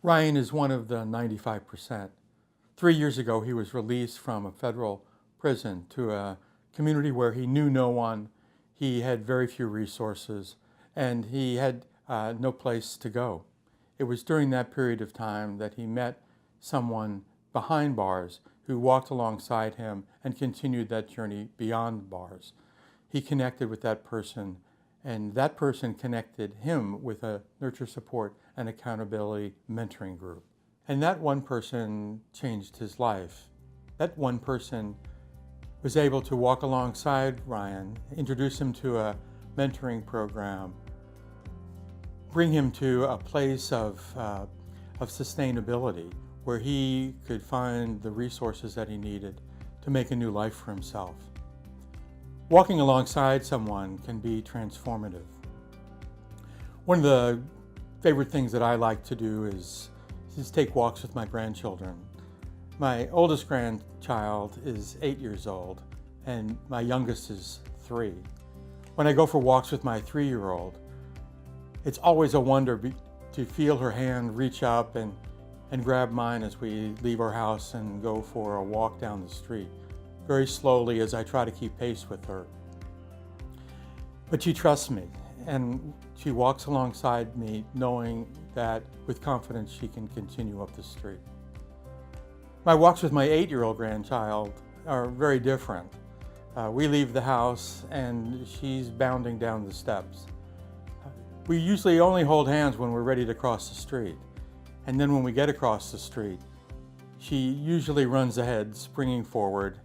Ryan is one of the 95%. 3 years ago, he was released from a federal prison to a community where he knew no one, he had very few resources, and he had no place to go. It was during that period of time that he met someone behind bars who walked alongside him and continued that journey beyond bars. He connected with that person, and that person connected him with a nurture, support, and accountability mentoring group. And that one person changed his life. That one person was able to walk alongside Ryan, introduce him to a mentoring program, bring him to a place of sustainability where he could find the resources that he needed to make a new life for himself. Walking alongside someone can be transformative. One of the favorite things that I like to do is take walks with my grandchildren. My oldest grandchild is 8 years old, and my youngest is 3. When I go for walks with my 3-year-old, it's always a wonder to feel her hand reach up and grab mine as we leave our house and go for a walk down the street, very slowly as I try to keep pace with her. But she trusts me, and she walks alongside me knowing that with confidence she can continue up the street. My walks with my 8-year-old grandchild are very different. We leave the house and she's bounding down the steps. We usually only hold hands when we're ready to cross the street. And then when we get across the street, she usually runs ahead, springing forward,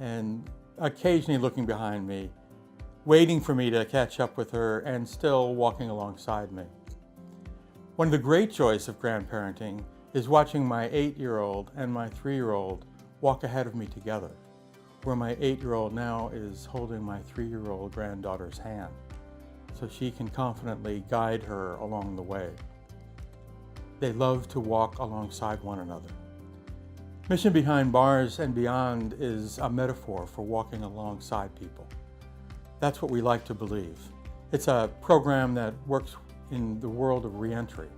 and occasionally looking behind me, waiting for me to catch up with her and still walking alongside me. One of the great joys of grandparenting is watching my 8-year-old and my 3-year-old walk ahead of me together, where my 8-year-old now is holding my 3-year-old granddaughter's hand, so she can confidently guide her along the way. They love to walk alongside one another. Mission Behind Bars and Beyond is a metaphor for walking alongside people. That's what we like to believe. It's a program that works in the world of reentry,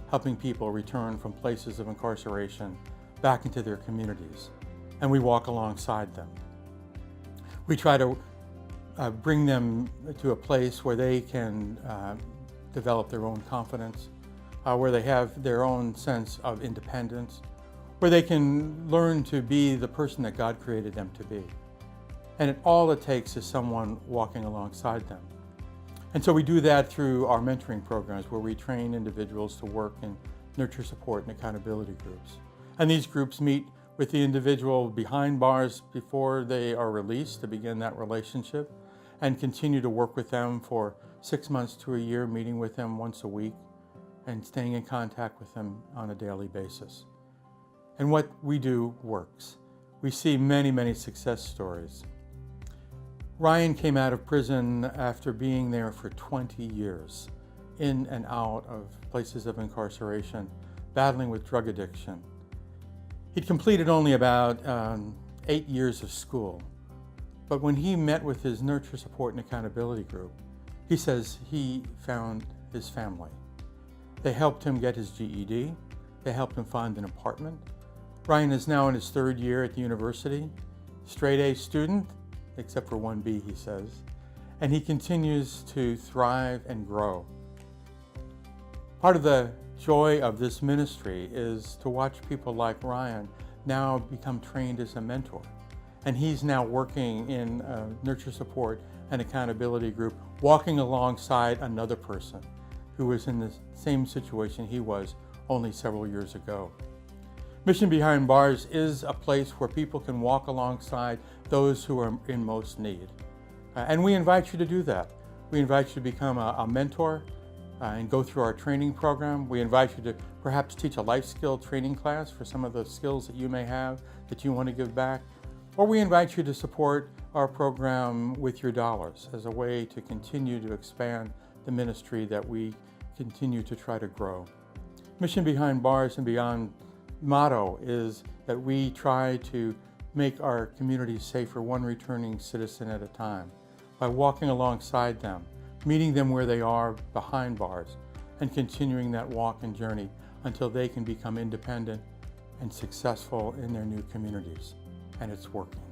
helping people return from places of incarceration back into their communities, and we walk alongside them. We try to bring them to a place where they can develop their own confidence, where they have their own sense of independence, where they can learn to be the person that God created them to be. And all it takes is someone walking alongside them. And so we do that through our mentoring programs, where we train individuals to work in nurture, support, and accountability groups. And these groups meet with the individual behind bars before they are released to begin that relationship, and continue to work with them for 6 months to a year, meeting with them once a week and staying in contact with them on a daily basis. And what we do works. We see many, many success stories. Ryan came out of prison after being there for 20 years, in and out of places of incarceration, battling with drug addiction. He'd completed only about 8 years of school, but when he met with his nurture, support, and accountability group, he says he found his family. They helped him get his GED. They helped him find an apartment. Ryan is now in his 3rd year at the university, straight A student, except for 1B, he says, and he continues to thrive and grow. Part of the joy of this ministry is to watch people like Ryan now become trained as a mentor. And he's now working in a nurture, support, and accountability group, walking alongside another person who was in the same situation he was only several years ago. Mission Behind Bars is a place where people can walk alongside those who are in most need. And we invite you to do that. We invite you to become a mentor and go through our training program. We invite you to perhaps teach a life skill training class for some of the skills that you may have that you want to give back. Or we invite you to support our program with your dollars as a way to continue to expand the ministry that we continue to try to grow. Mission Behind Bars and Beyond motto is that we try to make our communities safer, one returning citizen at a time, by walking alongside them, meeting them where they are behind bars, and continuing that walk and journey until they can become independent and successful in their new communities. And it's working.